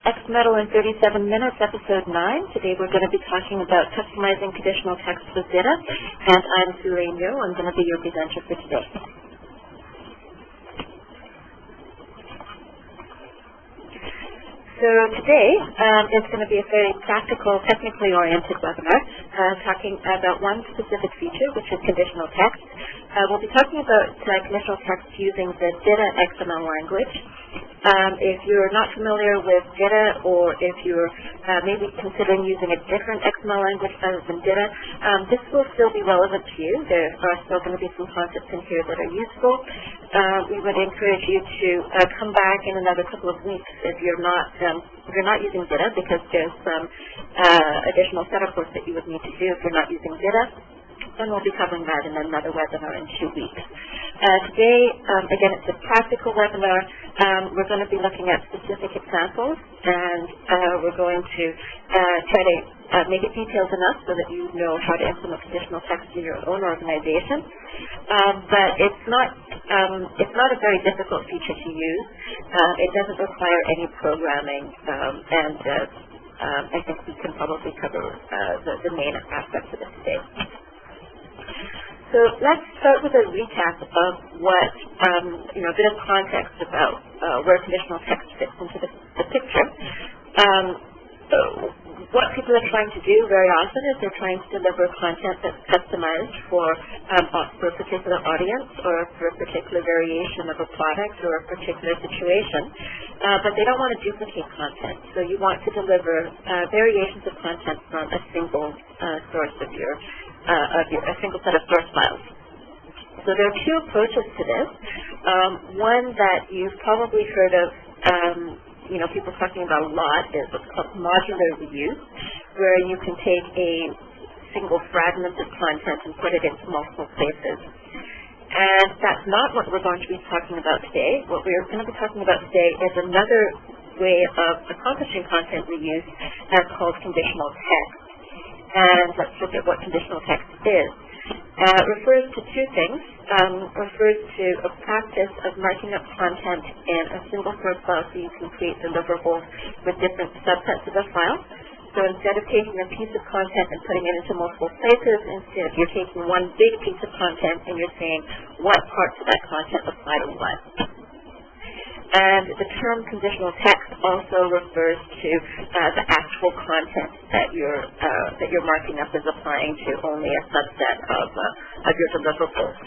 XMetaL in 37 minutes, episode 9. Today we're going to be talking about customizing conditional text with DITA, and I'm Sue Yo. I'm going to be your presenter for today. So today is going to be a very practical, technically oriented webinar talking about one specific feature, which is conditional text. We'll be talking about conditional text using the DITA XML language. If you're not familiar with DITA, or if you're maybe considering using a different XML language other than DITA, this will still be relevant to you. There are still going to be some concepts in here that are useful. We would encourage you to come back in another couple of weeks if you're not using DITA, because there's some additional setup work that you would need to do if you're not using DITA. And we'll be covering that in another webinar in 2 weeks. Today, again, it's a practical webinar. We're going to be looking at specific examples, and we're going to try to make it detailed enough so that you know how to implement conditional text in your own organization. But it's not a very difficult feature to use. It doesn't require any programming, and I think we can probably cover the main aspects of it today. So let's start with a recap of what, a bit of context about where conditional text fits into the picture. What people are trying to do very often is they're trying to deliver content that's customized for a particular audience, or for a particular variation of a product or a particular situation, but they don't want to duplicate content. So you want to deliver variations of content from a single source of a single set of source files. So there are two approaches to this. One that you've probably heard of, people talking about a lot, is what's called modular reuse, where you can take a single fragment of content and put it into multiple places. And that's not what we're going to be talking about today. What we're going to be talking about today is another way of accomplishing content reuse called conditional text. And let's look at what conditional text is. It refers to two things. Refers to a practice of marking up content in a single source file so you can create deliverables with different subsets of the file. So instead of taking a piece of content and putting it into multiple places, instead you're taking one big piece of content and you're saying what parts of that content apply to what. And the term conditional text also refers to the actual content that you're marking up as applying to only a subset of your deliverables.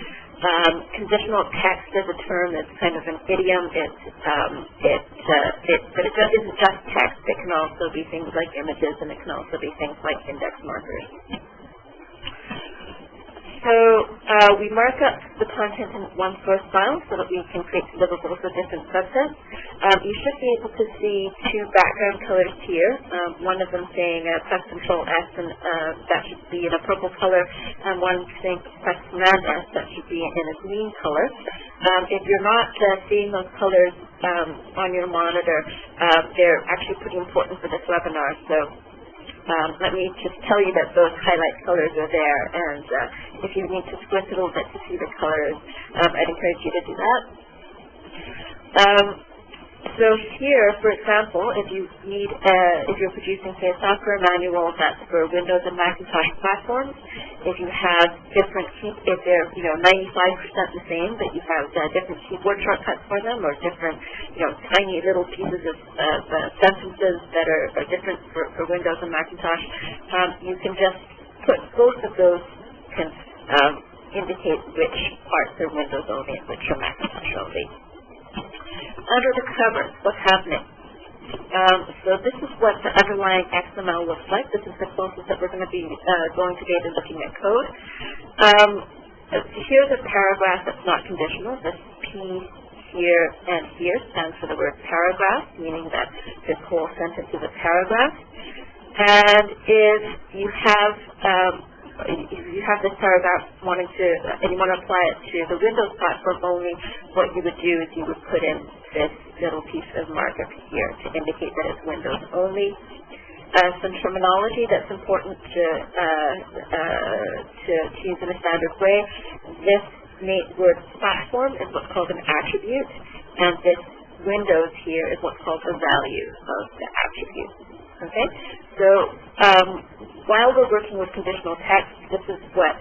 Conditional text is a term that's kind of an idiom. But it isn't just text. It can also be things like images, and it can also be things like index markers. So we mark up the content in one source file so that we can create deliverables with different subsets. You should be able to see two background colors here. One of them saying press Control S, and that should be in a purple color, and one saying press Command S, that should be in a green color. If you're not seeing those colors on your monitor, they're actually pretty important for this webinar. So let me just tell you that those highlight colors are there, and if you need to squint a little bit to see the colors, I'd encourage you to do that. So here, for example, if you're producing, say, a software manual that's for Windows and Macintosh platforms, if you have different if they're 95% the same, but you have different keyboard shortcuts for them, or different tiny little pieces of sentences that are different for Windows and Macintosh, you can just put both of those can indicate which parts are Windows only and which are Macintosh only. Under the covers, what's happening? So this is what the underlying XML looks like. This is the closest that we're going to be going today to looking at code. Here's a paragraph that's not conditional. This P here and here stands for the word paragraph, meaning that this whole sentence is a paragraph. And if you have this paragraph and you want to apply it to the Windows platform only, what you would do is you would put in this little piece of markup here to indicate that it's Windows only. Some terminology that's important to use in a standard way. This word platform is what's called an attribute, and this windows here is what's called the value of the attribute. Okay, so while we're working with conditional text, this is what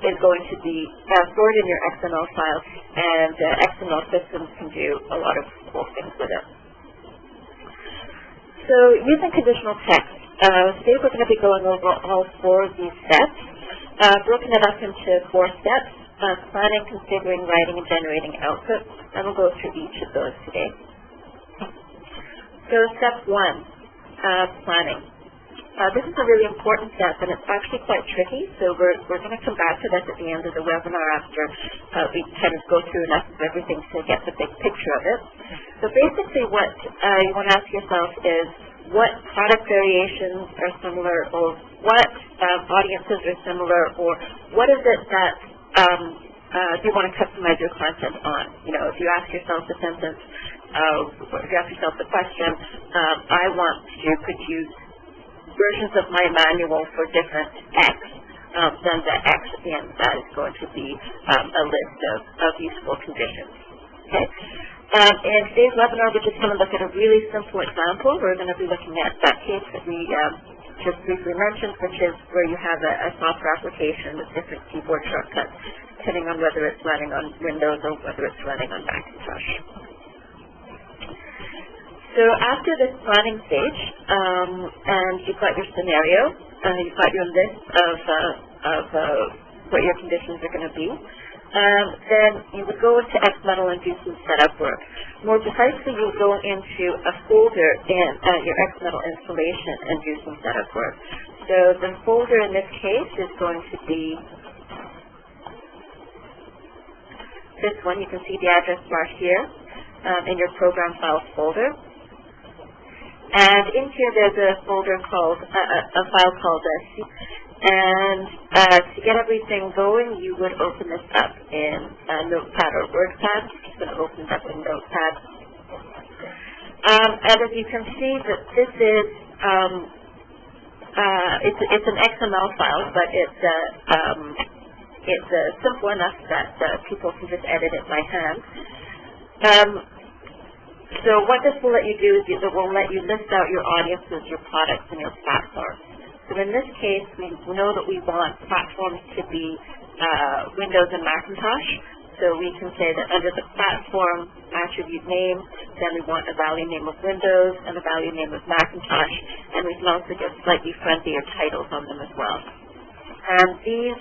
is going to be stored in your XML file, and XML systems can do a lot of cool things with it. So using conditional text, today we're going to be going over all 4 of these steps, broken it up into 4 steps: planning, configuring, writing, and generating output, and we'll go through each of those today. So step 1, planning. This is a really important step, and it's actually quite tricky, so we're going to come back to this at the end of the webinar after we kind of go through enough of everything to get the big picture of it. So basically what you want to ask yourself is, what product variations are similar, or what audiences are similar, or what is it that you want to customize your content on? You know, if you ask yourself the sentence, if you ask yourself the question, I want to produce versions of my manual for different X, then the X at the end of that is going to be a list of useful conditions. Okay? In today's webinar, we're just going to look at a really simple example. We're going to be looking at that case that we just briefly mentioned, which is where you have a software application with different keyboard shortcuts, depending on whether it's running on Windows or whether it's running on Macintosh. So after this planning stage, and you've got your scenario, you've got your list of what your conditions are going to be, then you would go into XMetaL and do some setup work. More precisely, you would go into a folder in your XMetaL installation and do some setup work. So the folder in this case is going to be this one. You can see the address bar here in your program files folder. And in here there's a folder called, a file called C. And to get everything going, you would open this up in Notepad or WordPad. I'm just going to open it up in Notepad. And as you can see, that this is it's an XML file, but it's simple enough that people can just edit it by hand. So what this will let you do is it will let you list out your audiences, your products, and your platforms. So in this case, we know that we want platforms to be Windows and Macintosh. So we can say that under the platform attribute name, then we want a value name of Windows and a value name of Macintosh. And we can also get slightly friendlier titles on them as well. And these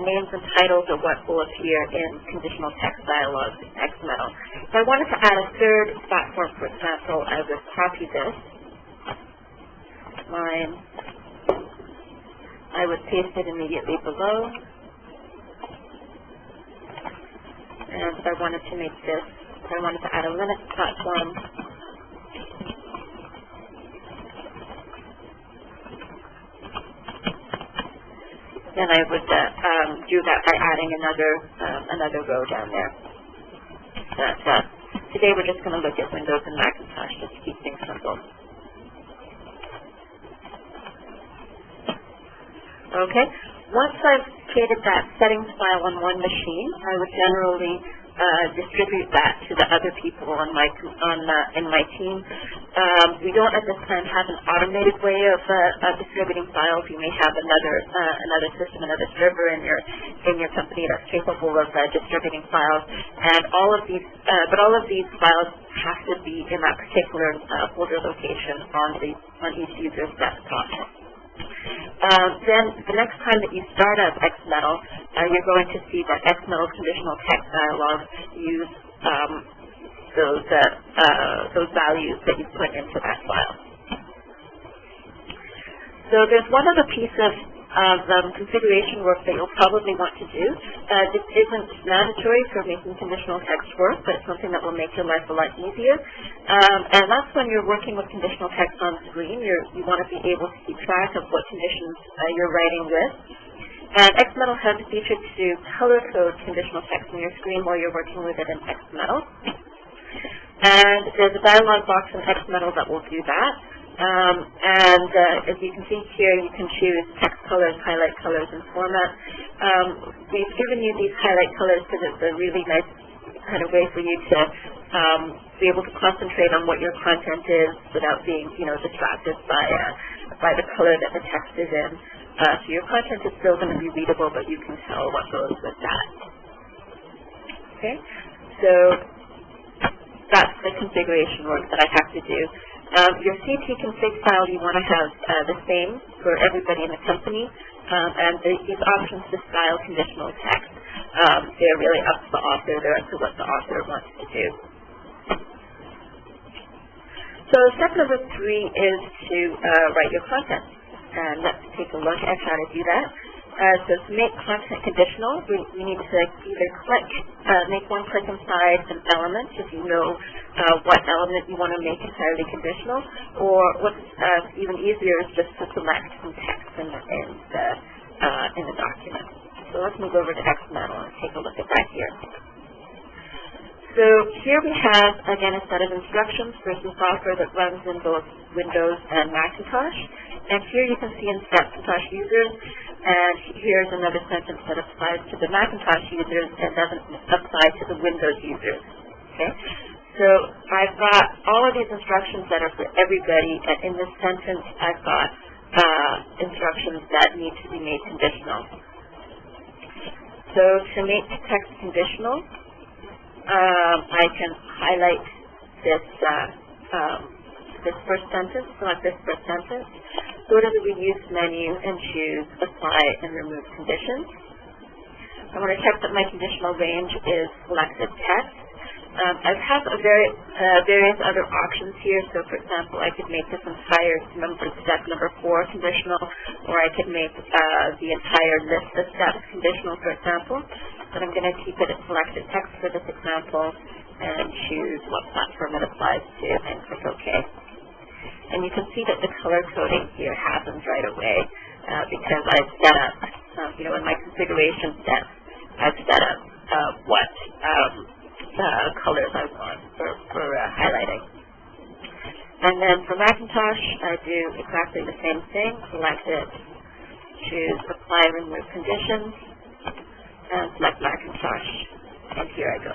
names and titles are what will appear in conditional text dialogues in XMetaL. If I wanted to add a third platform, for example, I would copy this line. I would paste it immediately below. And if I wanted to make this, if I wanted to add a Linux platform, then I would do that by adding another row down there. But today we're just going to look at Windows and Macintosh just to keep things simple. Okay, once I've created that settings file on one machine, I would generally distribute that to the other people in my team. We don't at this time have an automated way of distributing files. You may have another system, another server in your company that's capable of distributing files, and all of these files have to be in that particular folder location on each user's desktop. Then the next time that you start up XMetaL, you're going to see that XMetaL conditional text dialogue use those values that you put into that file. So there's one other piece of configuration work that you'll probably want to do. This isn't mandatory for making conditional text work, but it's something that will make your life a lot easier. And that's when you're working with conditional text on screen. You want to be able to keep track of what conditions you're writing with. And XMetaL has a feature to color code conditional text on your screen while you're working with it in XMetaL. And there's a dialog box in XMetaL that will do that. As you can see here, you can choose text colors, highlight colors, and format. We've given you these highlight colors because it's a really nice kind of way for you to be able to concentrate on what your content is without being, distracted by the color that the text is in. So your content is still going to be readable, but you can tell what goes with that. Okay, so that's the configuration work that I have to do. Your CT config file, you want to have the same for everybody in the company, and these options to style conditional text. They're really up to the author. They're up to what the author wants to do. So step number 3 is to write your content. And let's take a look at how to do that. So to make content conditional, we need to either make one click inside an element if you know what element you want to make entirely conditional, or what's even easier is just to select some text in the document. So let's move over to XMetaL and take a look at that here. So here we have, again, a set of instructions for some software that runs in both Windows and Macintosh. And here you can see in Macintosh users, and here's another sentence that applies to the Macintosh users and doesn't apply to the Windows users. Okay? So I've got all of these instructions that are for everybody, and in this sentence I've got instructions that need to be made conditional. So to make text conditional, I can highlight this first sentence, select this first sentence, go to the Reuse menu and choose Apply and Remove Conditions. I want to check that my conditional range is selected text. I have various other options here. So, for example, I could make this entire step number 4 conditional, or I could make the entire list of steps conditional, for example. But I'm going to keep it at selected text for this example and choose what platform it applies to and click OK. And you can see that the color coding here happens right away because I've set up, in my configuration step, I've set up what colors I want for highlighting. And then for Macintosh, I do exactly the same thing. Select it, choose Apply, Remove Conditions, and select Macintosh. And here I go.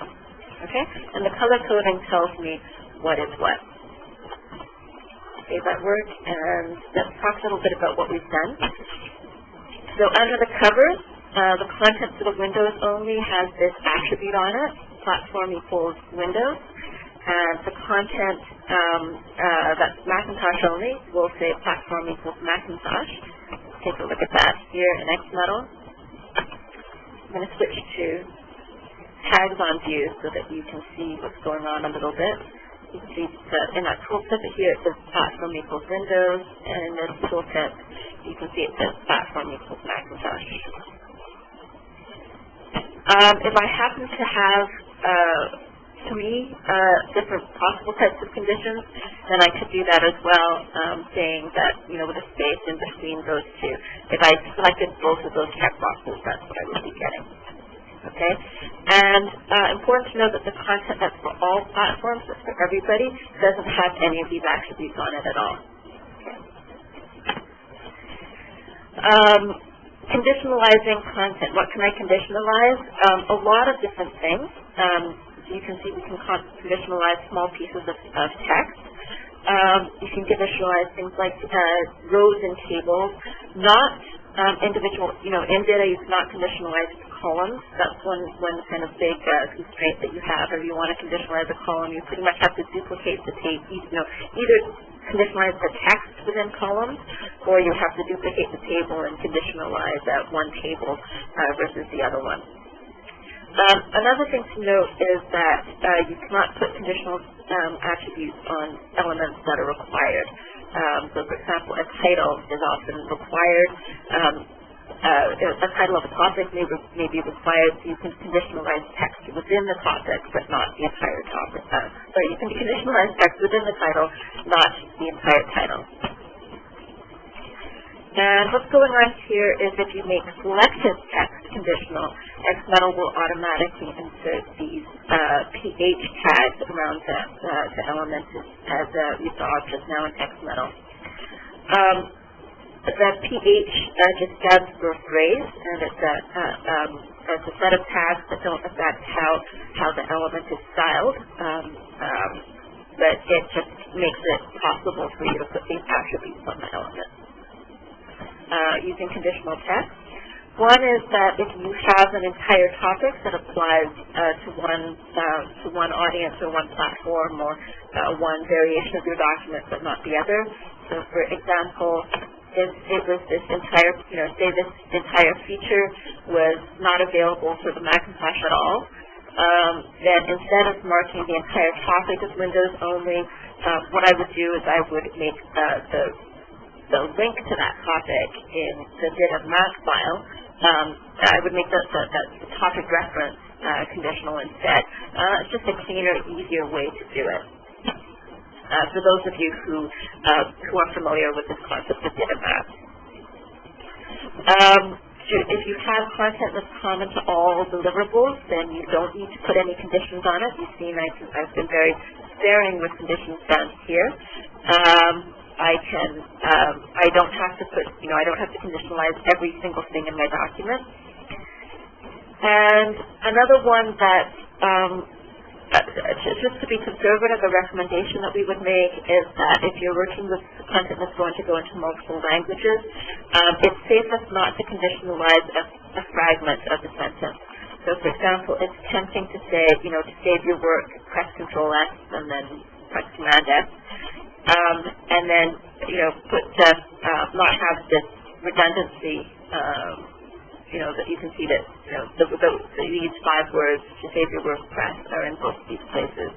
Okay? And the color coding tells me what is what. Save that work, and let's talk a little bit about what we've done. So under the covers, the content for the Windows only has this attribute on it, platform equals Windows, and the content that's Macintosh only will say platform equals Macintosh. Let's take a look at that here in XMetaL. I'm going to switch to tags on view so that you can see what's going on a little bit. You can see that in that tooltip here it says platform equals Windows, and in this tooltip you can see it says platform equals Macintosh. If I happen to have 3 different possible types of conditions, then I could do that as well, saying that, with a space in between those 2. If I selected both of those checkboxes, that's what I would be getting. Okay? And important to know that the content that's for all platforms, that's for everybody, doesn't have any of these attributes on it at all. Okay. Conditionalizing content. What can I conditionalize? A lot of different things. You can see we can conditionalize small pieces of text. You can conditionalize things like rows and tables, not individual, in DITA you cannot conditionalize columns. That's one kind of big constraint that you have. If you want to conditionalize a column, you pretty much have to duplicate the table, either conditionalize the text within columns, or you have to duplicate the table and conditionalize one table versus the other one. Another thing to note is that you cannot put conditional attributes on elements that are required. So, for example, a title is often required. A title of a topic may be required, so you can conditionalize text within the topic, but not the entire topic. You can conditionalize text within the title, not the entire title. And what's going on here is if you make selected text conditional, XMetaL will automatically insert these pH tags around the element as we saw just now in XMetaL. The pH just stands for phrase, and it's a set of tags that don't affect how the element is styled, but it just makes it possible for you to put these attributes on the element. Using conditional text. One is that if you have an entire topic that applies to one audience or one platform or one variation of your document but not the other. So for example, if it was this entire, say this entire feature was not available for the Macintosh at all, then instead of marking the entire topic as Windows only, what I would do is I would make the link to that topic in the DITA Mac file. I would make the topic reference conditional instead. It's just a cleaner, easier way to do it. For those of you who are familiar with this concept of DITA Mac. If you have content that's common to all deliverables, then you don't need to put any conditions on it. You've seen I've been very sparing with conditions down here. I don't have to put, I don't have to conditionalize every single thing in my document. And another one that, just to be conservative, a recommendation that we would make is that if you're working with content that's going to go into multiple languages, it's safest not to conditionalize a fragment of the sentence. So, for example, it's tempting to say, to save your work, press Control S and then press Command S. And then, not have this redundancy, that you can see that, these 5 words to save your work press are in both these places.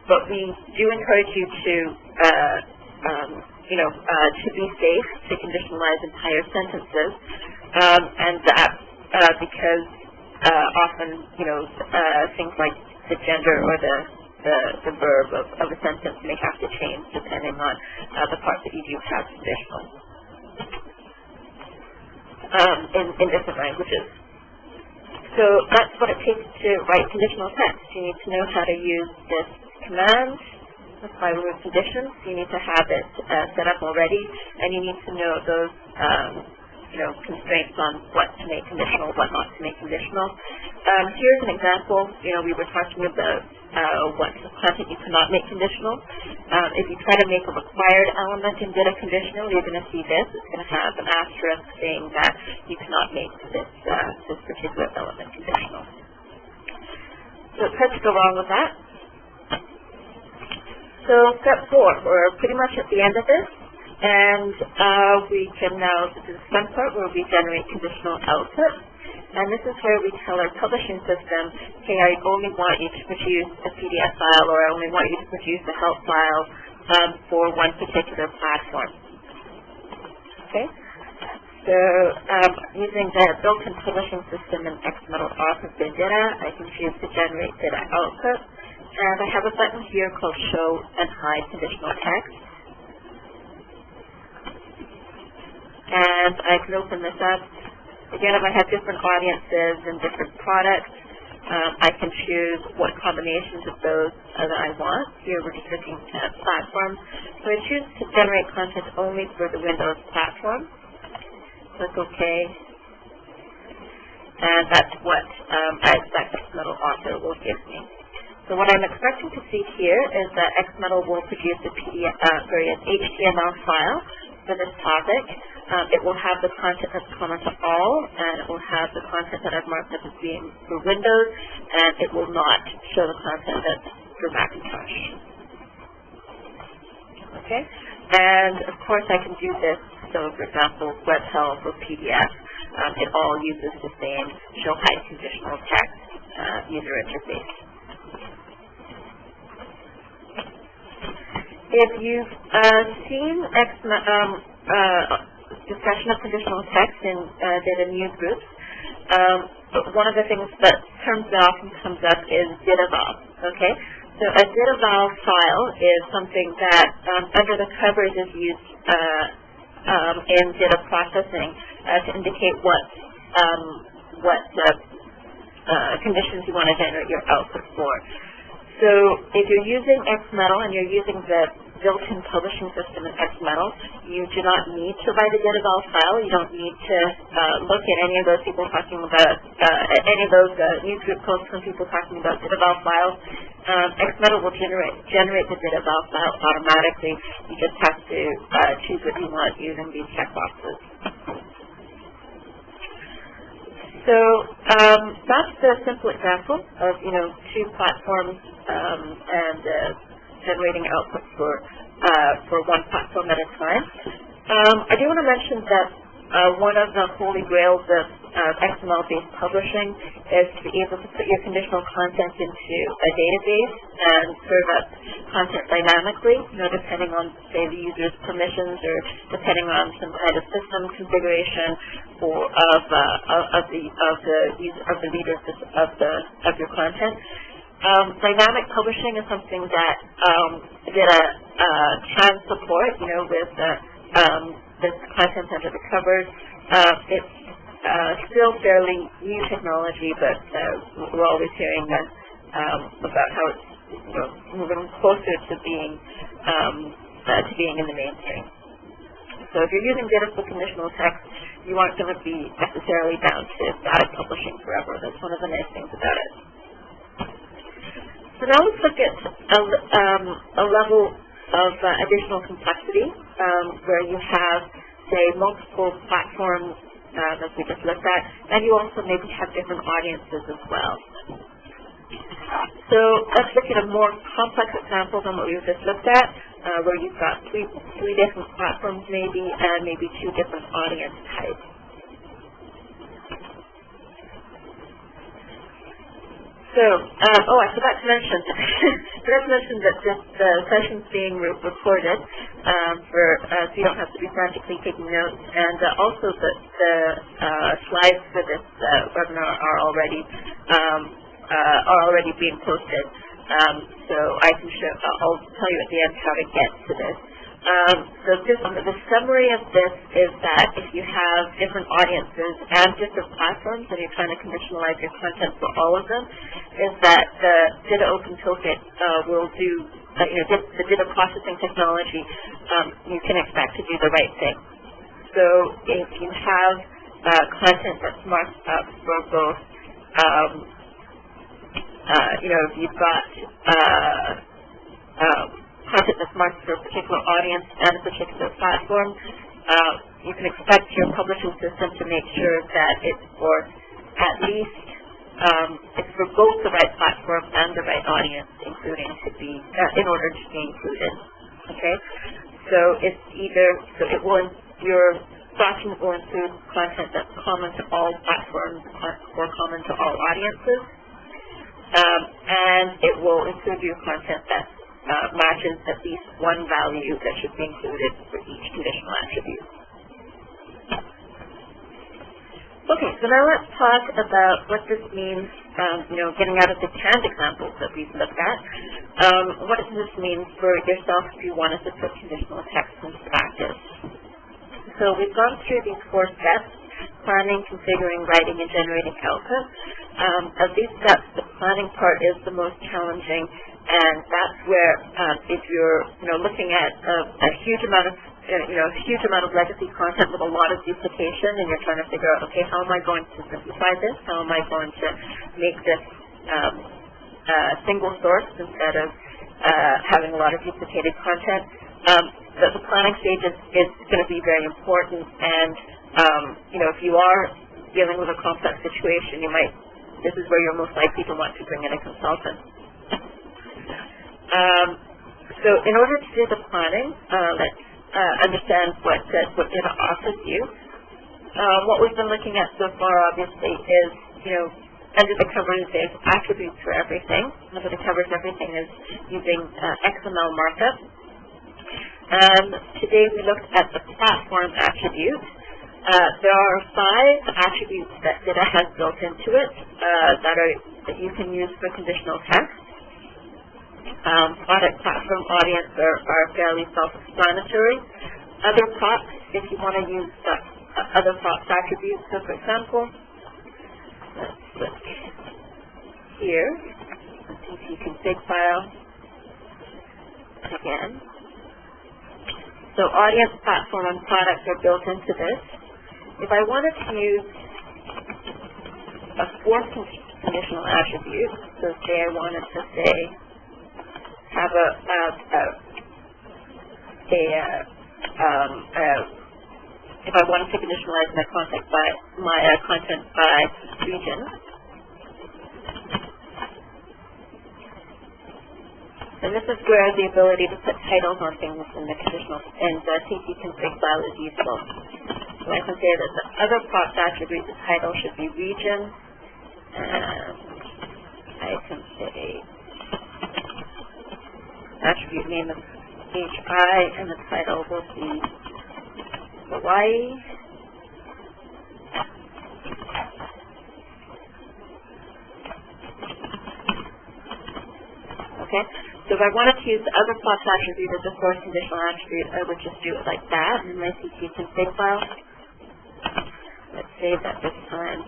But we do encourage you to, to be safe, to conditionalize entire sentences, and that because often, things like the gender or the verb of a sentence may have to change depending on the part that you do have conditional in different languages. So that's what it takes to write conditional text. You need to know how to use this command, apply word conditions. You need to have it set up already, and you need to know those constraints on what to make conditional, what not to make conditional. Here's an example. We were talking about what content you cannot make conditional. If you try to make a required element in DITA conditional, you're going to see this. It's going to have an asterisk saying that you cannot make this particular element conditional. So it's hard to go wrong with that. So step 4, we're pretty much at the end of this. And we can now, this is the fun part where we generate conditional output. And this is where we tell our publishing system, hey, I only want you to produce a PDF file, or I only want you to produce a help file for one particular platform. Okay? So using the built-in publishing system in XMetaL Auth of DITA, I can choose to generate DITA output. And I have a button here called Show and Hide Conditional Text. And I can open this up. Again, if I have different audiences and different products, I can choose what combinations of those that I want. Here we're just looking at platforms. So I choose to generate content only for the Windows platform. Click OK. And that's what I expect XMetaL Author will give me. So what I'm expecting to see here is that XMetaL will produce an HTML file for this topic. It will have the content that's common to all, and it will have the content that I've marked up as being for Windows, and it will not show the content that's for Macintosh. Okay? And of course I can do this, so for example, web help or PDF, it all uses the same show hide conditional text user interface. If you've seen discussion of conditional text in DITA news groups, one of the things that often comes up is DITAval. Okay, so a DITAval file is something that under the covers is used in DITA processing to indicate what conditions you want to generate your output for. So if you're using XMetaL and you're using the built-in publishing system in XMetaL. You do not need to write a DITA file. You don't need to look at any of those people talking about, any of those newsgroup posts from people talking about DITA files. XMetaL will generate the DITA file automatically. You just have to choose what you want using these checkboxes. So that's the simple example of, two platforms and generating output for one platform at a time. I do want to mention that one of the holy grails of XML-based publishing is to be able to put your conditional content into a database and serve up content dynamically, depending on, say, the user's permissions or depending on some kind of system configuration or of the readers of your content. Dynamic publishing is something that DITA can support, with this content under the covers. It's still fairly new technology, but we're always hearing about how it's moving closer to being in the mainstream. So if you're using DITA for conditional text, you aren't going to be necessarily bound to static publishing forever. That's one of the nice things about it. So now let's look at a level of additional complexity where you have, say, multiple platforms, as we just looked at, and you also maybe have different audiences as well. So let's look at a more complex example than what we just looked at, where you've got three different platforms maybe, and maybe two different audience types. So, I forgot to mention that the session's being recorded, so you don't have to be frantically taking notes, and also the slides for this webinar are already being posted. So I'll tell you at the end how to get to this. So the summary of this is that if you have different audiences and different platforms and you're trying to conditionalize your content for all of them, is that the DITA Open Toolkit will do, the DITA processing technology, you can expect to do the right thing. So if you have content that's marked up for both, if you've got content that's marked for a particular audience and a particular platform, you can expect your publishing system to make sure that it's for at least it's for both the right platform and the right audience, including to be in order to be included. Okay, so your document will include content that's common to all platforms or common to all audiences, and it will include your content that matches at least one value that should be included for each conditional attribute. Okay, so now let's talk about what this means, getting out of the canned examples that we've looked at. What does this mean for yourself if you wanted to put conditional text into practice? So we've gone through these 4 steps: planning, configuring, writing, and generating output. Of these steps, the planning part is the most challenging, and that's where if you're looking at a huge amount of legacy content with a lot of duplication, and you're trying to figure out, okay, how am I going to simplify this? How am I going to make this single source instead of having a lot of duplicated content? The planning stage is going to be very important, and if you are dealing with a complex situation, this is where you're most likely to want to bring in a consultant. So in order to do the planning, let's understand what DITA offers you. What we've been looking at so far, obviously, is, under the covers there's attributes for everything. Under the covers, everything is using XML markup. Today we looked at the platform attribute. There are 5 attributes that DITA has built into it that you can use for conditional text. Product, platform, audience are fairly self-explanatory. Other props, if you want to use other props attributes, so for example, let's look here, CT config file again. So audience, platform, and product are built into this. If I wanted to use a fourth conditional attribute, so say I wanted to say have if I wanted to conditionalize my content by region, and this is where the ability to put titles on things in the conditional and the CT config file is useful. So I can say that the other props attribute, the title should be region, and I can say attribute name is HI, and the title will be Hawaii. Okay, so if I wanted to use the other plots attribute as a fourth conditional attribute, I would just do it like that in my CT config file. Let's save that this time.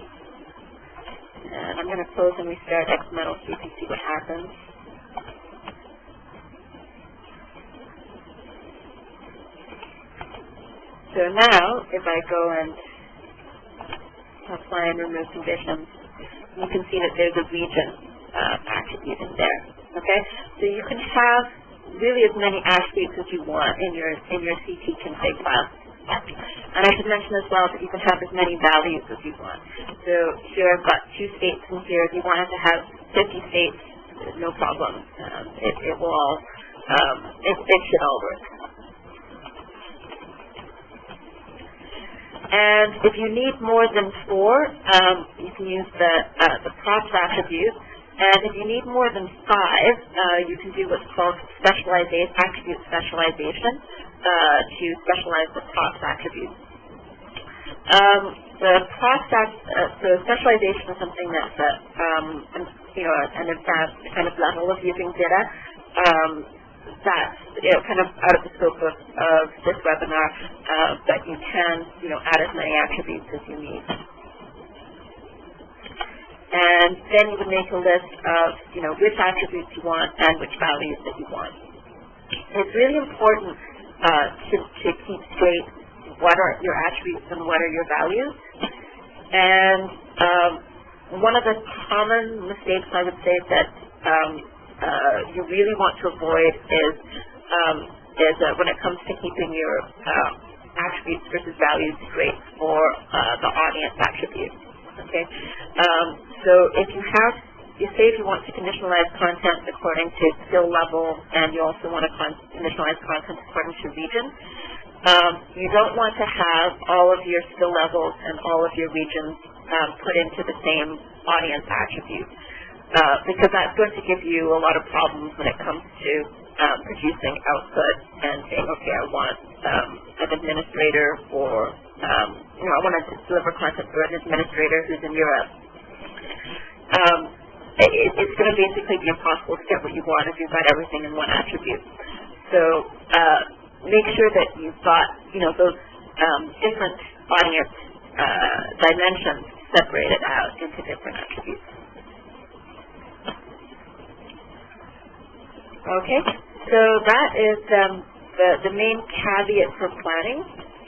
And I'm going to close and restart XMetaL so you can see what happens. So now, if I go and apply and remove conditions, you can see that there's a region attribute in there. Okay, so you can have really as many attributes as you want in your CT config file. And I should mention as well that you can have as many values as you want. So here I've got 2 states in here. If you wanted to have 50 states, no problem. It will all it should all work. And if you need more than 4, you can use the props attribute. And if you need more than 5, you can do what's called attribute specialization to specialize the props attribute. The props so specialization is something that's an advanced kind of level of using DITA. That's kind of out of the scope of this webinar, but you can add as many attributes as you need. And then you would make a list of which attributes you want and which values that you want. It's really important to keep straight what are your attributes and what are your values. And one of the common mistakes I would say that you really want to avoid is when it comes to keeping your attributes versus values straight for the audience attribute. Okay, so if you want to conditionalize content according to skill level, and you also want to conditionalize content according to region, you don't want to have all of your skill levels and all of your regions put into the same audience attribute. Because that's going to give you a lot of problems when it comes to producing output and saying, okay, I want an administrator for, I want to deliver content for an administrator who's in Europe. It's going to basically be impossible to get what you want if you've got everything in one attribute. So make sure that you've got, those different audience dimensions separated out into different attributes. Okay, so that is the main caveat for planning.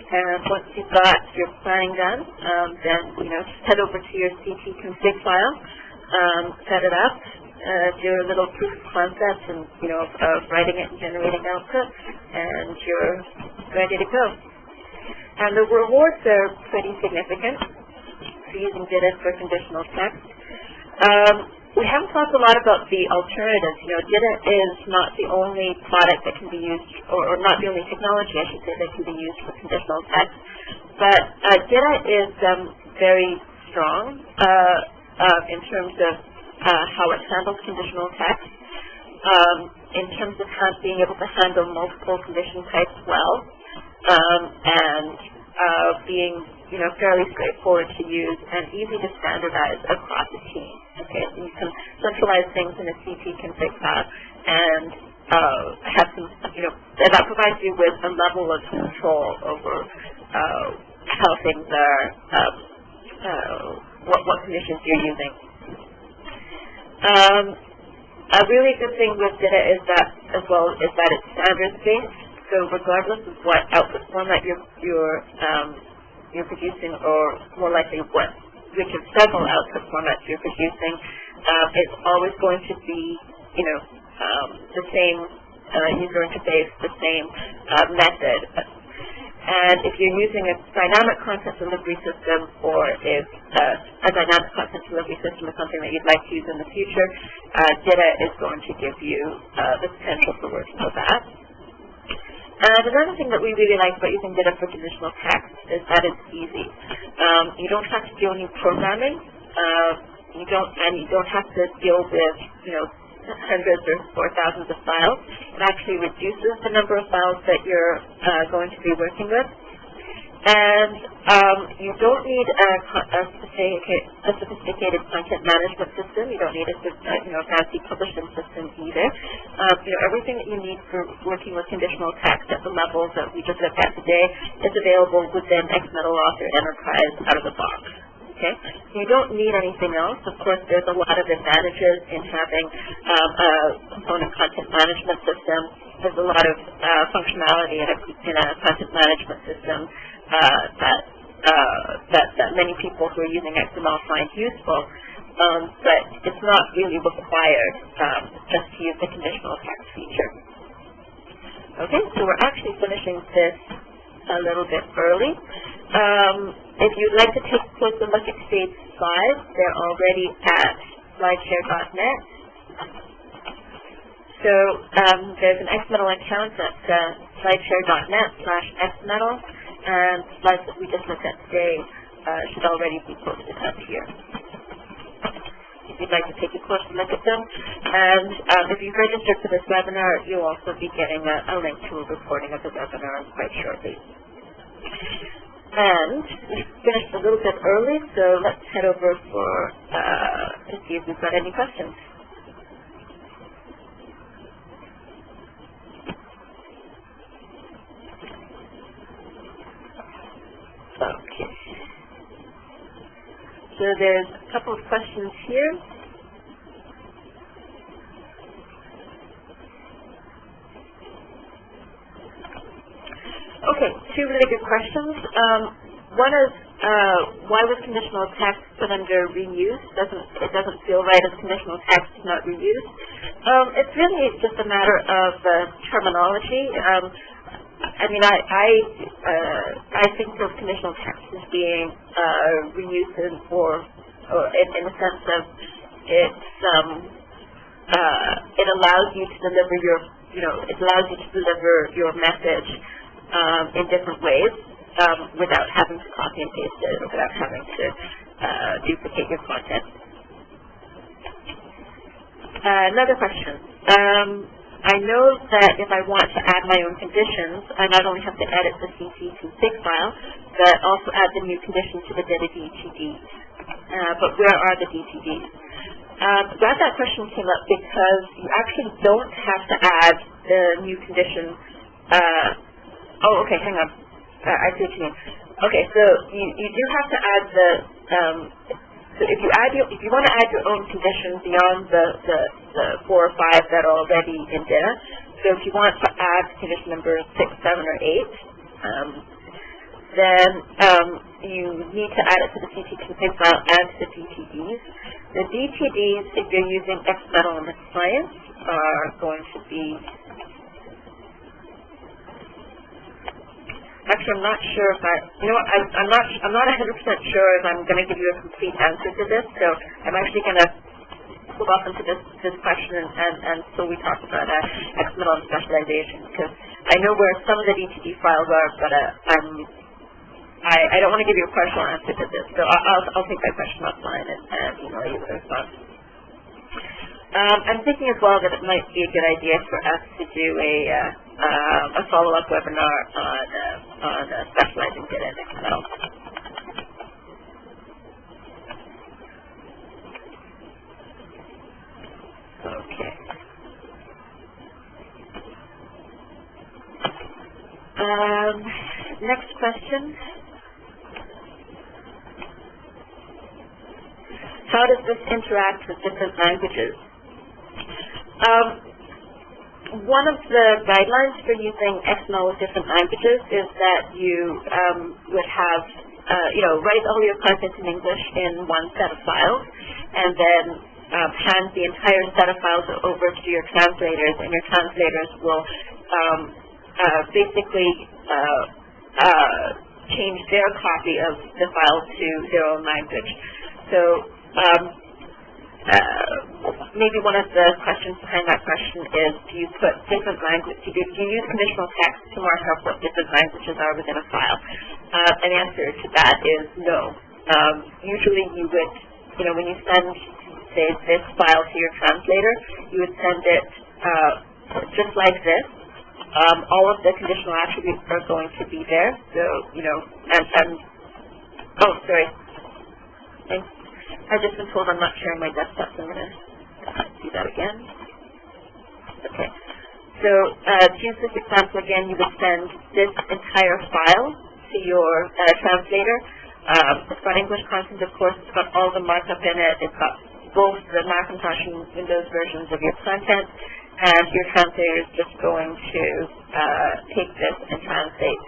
And once you've got your planning done, then just head over to your CT config file, set it up, do a little proof of concept, and of writing it and generating output, and you're ready to go. And the rewards are pretty significant for using DITA for conditional text. We haven't talked a lot about the alternatives. DITA is not the only product that can be used, or not the only technology, I should say, that can be used for conditional text. But DITA is very strong in terms of how it handles conditional text, in terms of being able to handle multiple condition types well, and being fairly straightforward to use and easy to standardize across a team. Okay, so you can centralize things in a CT config file and have some, that provides you with a level of control over how things are, what conditions you're using. A really good thing with DITA is that, as well, is that it's standards-based. So regardless of what output format you're producing, or more likely which of several output formats you're producing, it's always going to be, the same user interface, the same method. And if you're using a dynamic content delivery system, or if a dynamic content delivery system is something that you'd like to use in the future, DITA is going to give you the potential for working with that. And another thing that we really like about using DITA for conditional text is that it's easy. You don't have to do any programming. You don't have to deal with, hundreds or thousands of files. It actually reduces the number of files that you're going to be working with. And you don't need a sophisticated content management system. You don't need a fancy publishing system either. Everything that you need for working with conditional text at the levels that we just looked at today is available within XMetaL Author Enterprise out of the box. Okay, so you don't need anything else. Of course, there's a lot of advantages in having a component content management system. There's a lot of functionality in a content management system that many people who are using XML find useful, but it's not really required just to use the conditional text feature. Okay, so we're actually finishing this a little bit early. If you'd like to take a closer look at today's slides, they're already at slideshare.net. So there's an XMetaL account at slideshare.net/XMetaL, and the slides that we just looked at today should already be posted up here, if you'd like to take a closer look at them. And if you've registered for this webinar, you'll also be getting a link to a recording of the webinar quite shortly. And we finished a little bit early, so let's head over to see if we've got any questions. Okay. So there's a couple of questions here. Okay, two really good questions. One is, why was conditional text put under reuse? It doesn't feel right as conditional text, not reuse. It's really just a matter of terminology. I think of conditional text as being reused in the sense of it allows you to deliver your message in different ways without having to copy and paste it, or without having to duplicate your content. Another question. I know that if I want to add my own conditions, I not only have to edit the CC config file, but also add the new condition to the DITA DTD. But where are the DTDs? Glad that question came up, because you actually don't have to add the new condition. Okay, hang on. I see what you mean. Okay, so you do have to add the. So if you want to add your own condition beyond the 4 or 5 that are already in DITA, so if you want to add condition number 6, 7, or 8, then you need to add it to the CT config file and to the DTDs. The DTDs, if you're using XMetaL on the client, are going to be. Actually, I'm not sure if I'm not 100% sure if I'm going to give you a complete answer to this, so I'm actually going to hold off into this question until we talk about XMetaL and specialization, because I know where some of the DTD files are, but I don't want to give you a partial answer to this, so I'll take that question offline and email you the response. I'm thinking as well that it might be a good idea for us to do a follow-up webinar on specializing DITA in XMetaL. Okay. Next question. How does this interact with different languages? one of the guidelines for using XML with different languages is that you would have, write all your content in English in one set of files, and then hand the entire set of files over to your translators, and your translators will basically change their copy of the file to their own language. So maybe one of the questions behind that question is, do you put different language, do you use conditional text to mark up what different languages are within a file? An answer to that is no. Usually you would, when you send, say, this file to your translator, you would send it just like this. All of the conditional attributes are going to be there. So, oh, sorry. Thanks. I've just been told I'm not sharing my desktop, so I'm going to do that again. Okay. So, to use this example again, you would send this entire file to your translator. It's got English content, of course. It's got all the markup in it. It's got both the Macintosh and Windows versions of your content. And your translator is just going to take this and translate,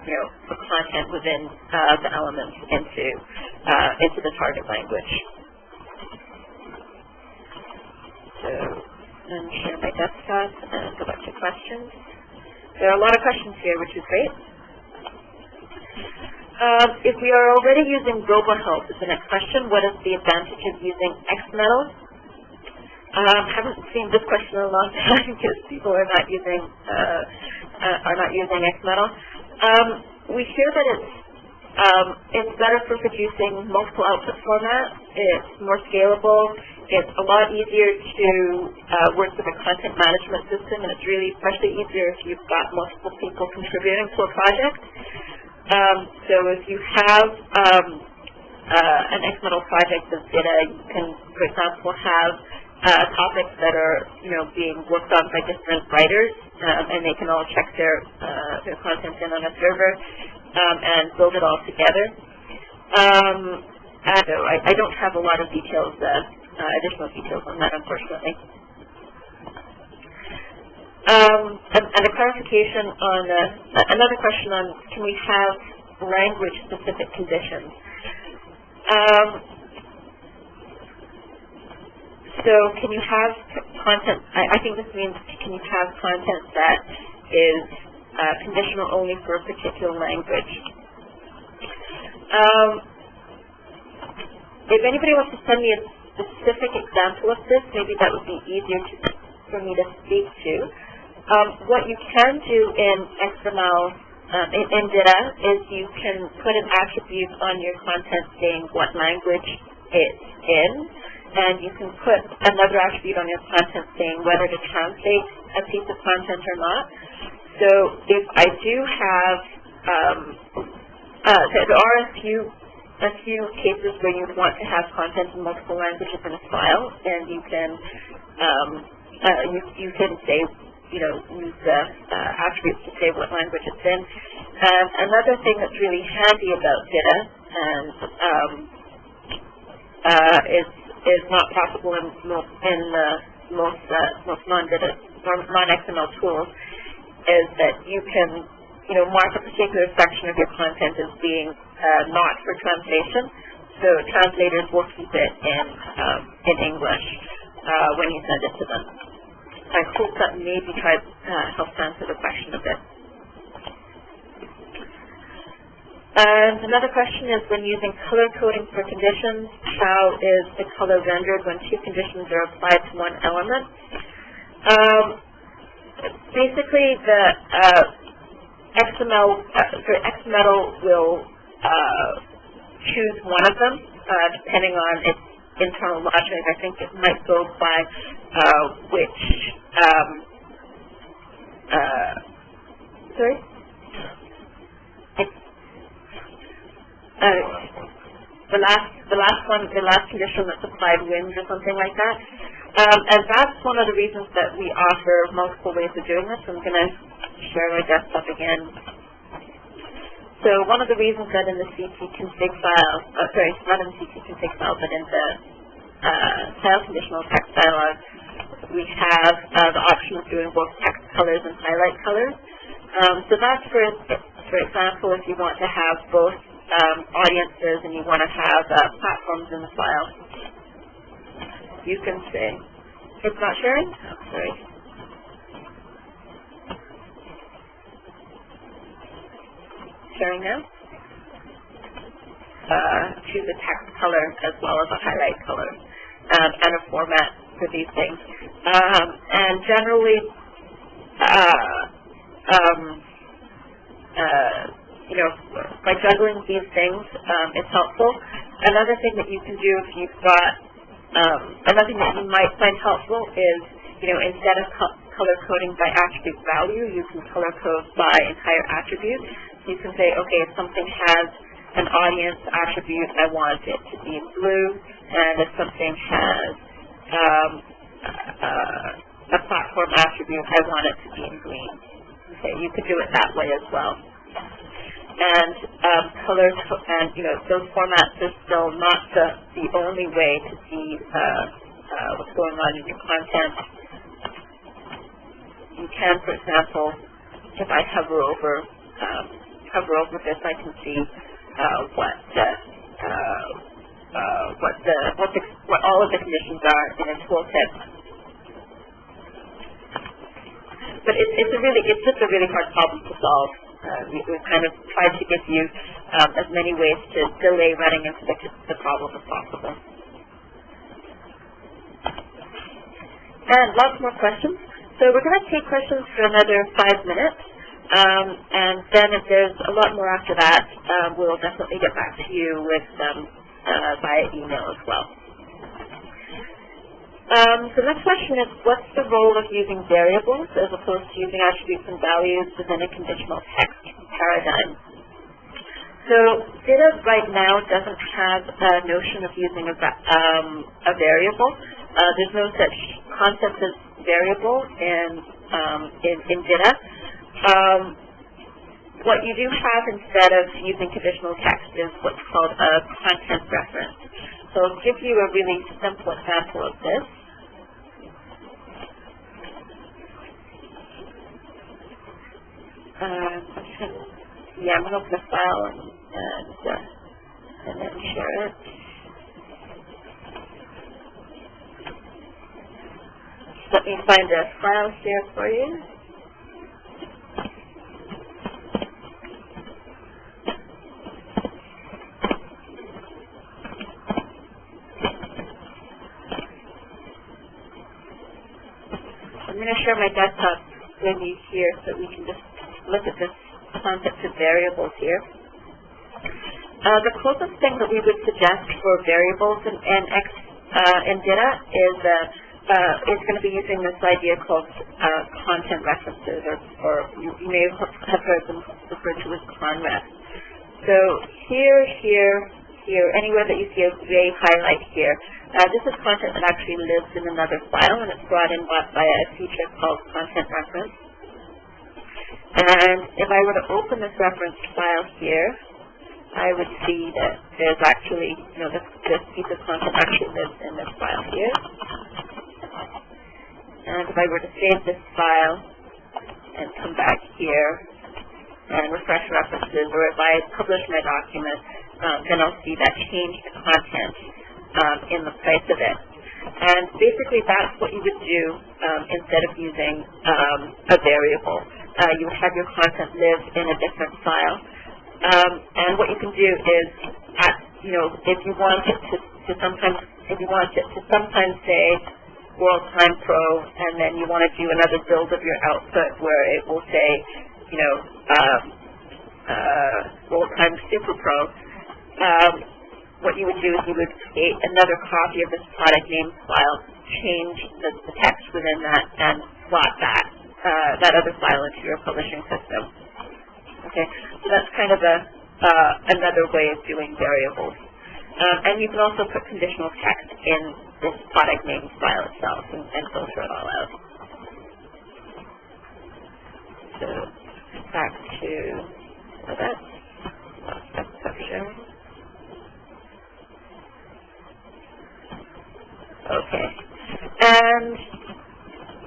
the content within the elements into the target language. So, I'm share my desktop and go back to questions. There are a lot of questions here, which is great. If we are already using global help is the next question. What is the advantage of using XMetaL? Haven't seen this question in a long time because people are not using XMetaL. We hear that it's better for producing multiple output formats. It's more scalable. It's a lot easier to work with a content management system, and it's really especially easier if you've got multiple people contributing to a project. So if you have an XMetaL project with DITA, you can, for example, have topics that are, being worked on by different writers, and they can all check their content in on a server and build it all together. So I don't have a lot of details, additional details on that, unfortunately. And a clarification on another question on, can we have language-specific conditions? So can you have content, I think this means, can you have content that is conditional only for a particular language? If anybody wants to send me a specific example of this, maybe that would be easier for me to speak to. What you can do in XML, in DITA, is you can put an attribute on your content saying what language it's in, and you can put another attribute on your content saying whether to translate a piece of content or not. So if I do have, there are a few cases where you want to have content in multiple languages in a file, and you can say, use the attributes to say what language it's in. Another thing that's really handy about DITA is not possible in most non-XML tools, is that you can mark a particular section of your content as being not for translation. So translators will keep it in English when you send it to them. I hope that maybe helps answer the question a bit. And another question is, when using color coding for conditions, how is the color rendered when two conditions are applied to one element? Basically, the XMetaL will choose one of them, depending on its internal logic. I think it might go by which, sorry? The last condition that's applied wins or something like that. And that's one of the reasons that we offer multiple ways of doing this. I'm going to share my desktop again. So one of the reasons that in the CT-config file, not in the CT-config file, but in the style conditional text dialog, we have the option of doing both text colors and highlight colors. So that's for example, if you want to have both audiences and you want to have platforms in the file. You can say, it's not sharing? Oh, sorry. Sharing now? Choose a text color as well as a highlight color and a format for these things. And generally, by juggling these things, it's helpful. Another thing that you can do if you've got, another thing that you might find helpful is, instead of color coding by attribute value, you can color code by entire attribute. So you can say, okay, if something has an audience attribute, I want it to be in blue, and if something has a platform attribute, I want it to be in green. Okay, you could do it that way as well. And colors and those formats are still not the only way to see what's going on in your content. You can, for example, if I hover over this, I can see what all of the conditions are in a tooltip. But it's just a really hard problem to solve. We've kind of tried to give you as many ways to delay running into the problem as possible. And lots more questions. So we're going to take questions for another 5 minutes. And then if there's a lot more after that, we'll definitely get back to you with via email as well. So the next question is, what's the role of using variables as opposed to using attributes and values within a conditional text paradigm? So DITA right now doesn't have a notion of using a variable. There's no such concept as variable in DITA. What you do have instead of using conditional text is what's called a content reference. So I'll give you a really simple example of this. I'm going to open the file and then share it. Let me find a file here for you. I'm going to share my desktop with you here so we can just look at this concept of variables here. The closest thing that we would suggest for variables in DITA is going to be using this idea called content references, or you may have heard them referred to as conref. So here, anywhere that you see a gray highlight here, this is content that actually lives in another file, and it's brought in by a feature called content reference. And if I were to open this reference file here, I would see that there's actually, this piece of content actually lives in this file here. And if I were to save this file and come back here and refresh references, or if I publish my document, then I'll see that change the content in the place of it. And basically that's what you would do instead of using a variable. You would have your content live in a different file. And what you can do is, if you want it to sometimes say World Time Pro, and then you want to do another build of your output where it will say, World Time Super Pro. What you would do is you would create another copy of this product name file, change the text within that, and slot that other file into your publishing system. Okay, so that's kind of another way of doing variables. And you can also put conditional text in this product name file itself and filter it all out. So back to that's sharing. Okay, and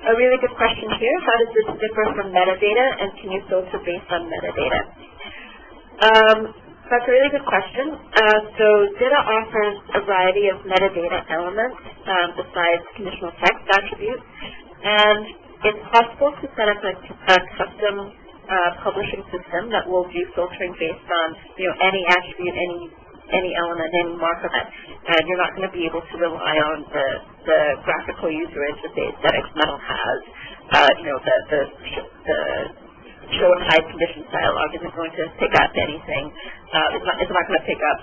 a really good question here. How does this differ from metadata, and can you filter based on metadata? That's a really good question. So DITA offers a variety of metadata elements besides conditional text attributes, and it's possible to set up a custom publishing system that will do filtering based on any attribute, any element, any markup, and you're not going to be able to rely on the graphical user interface that XMetaL has. The show and hide conditions dialog isn't going to pick up anything. It's not going to pick up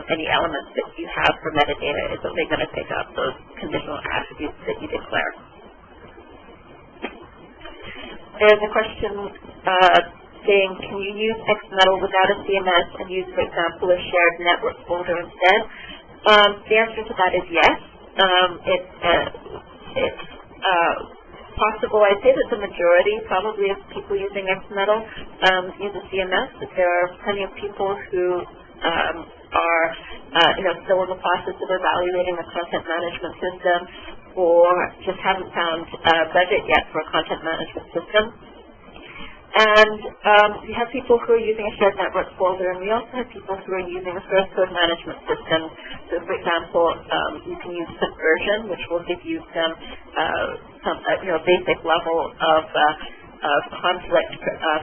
any elements that you have for metadata. It's only going to pick up those conditional attributes that you declare. There's a question saying, can you use XMetaL without a CMS and use, for example, a shared network folder instead? The answer to that is yes. It's possible. I'd say that the majority, probably, of people using XMetaL use a CMS, but there are plenty of people who are still in the process of evaluating a content management system, or just haven't found budget yet for a content management system. And we have people who are using a shared network folder, and we also have people who are using a source code management system. So, for example, you can use Subversion, which will give you some basic level of conflict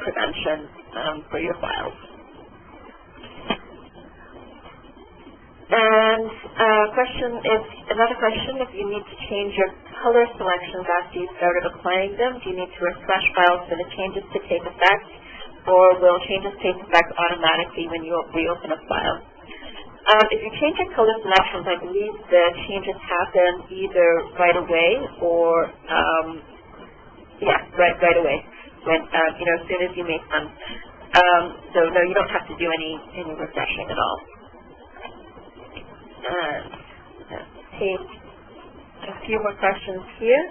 prevention for your files. And another question, if you need to change your color selections after you started applying them, do you need to refresh files for the changes to take effect, or will changes take effect automatically when you reopen a file? If you change your color selections, I believe the changes happen either right away or, right away, when, as soon as you make them. So no, you don't have to do any refreshing at all. Let's take a few more questions here.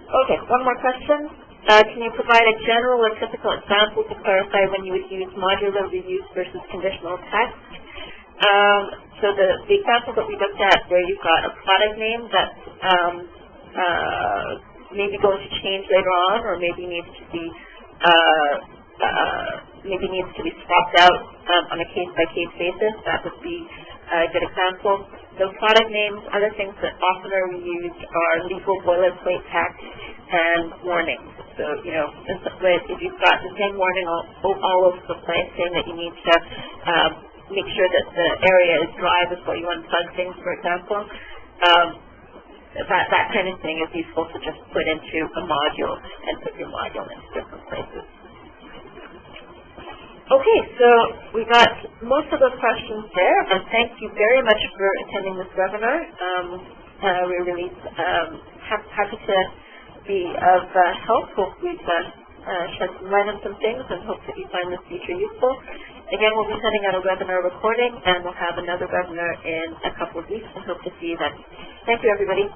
Okay, one more question. Can you provide a general or typical example to clarify when you would use modular reuse versus conditional text? So the example that we looked at, where you've got a product name that maybe going to change later on, or maybe needs to be swapped out on a case-by-case basis, that would be a good example. So product names, other things that often are reused are legal boilerplate text and warnings. So if you've got the same warning all over the place, saying that you need to make sure that the area is dry before you unplug things, for example. That kind of thing is useful to just put into a module and put your module into different places. Okay, so we got most of those questions there, and thank you very much for attending this webinar. We're really happy to be of help. Hopefully shed some light on some things, and hope that you find this feature useful. Again, we'll be sending out a webinar recording, and we'll have another webinar in a couple of weeks, and hope to see you then. Thank you, everybody.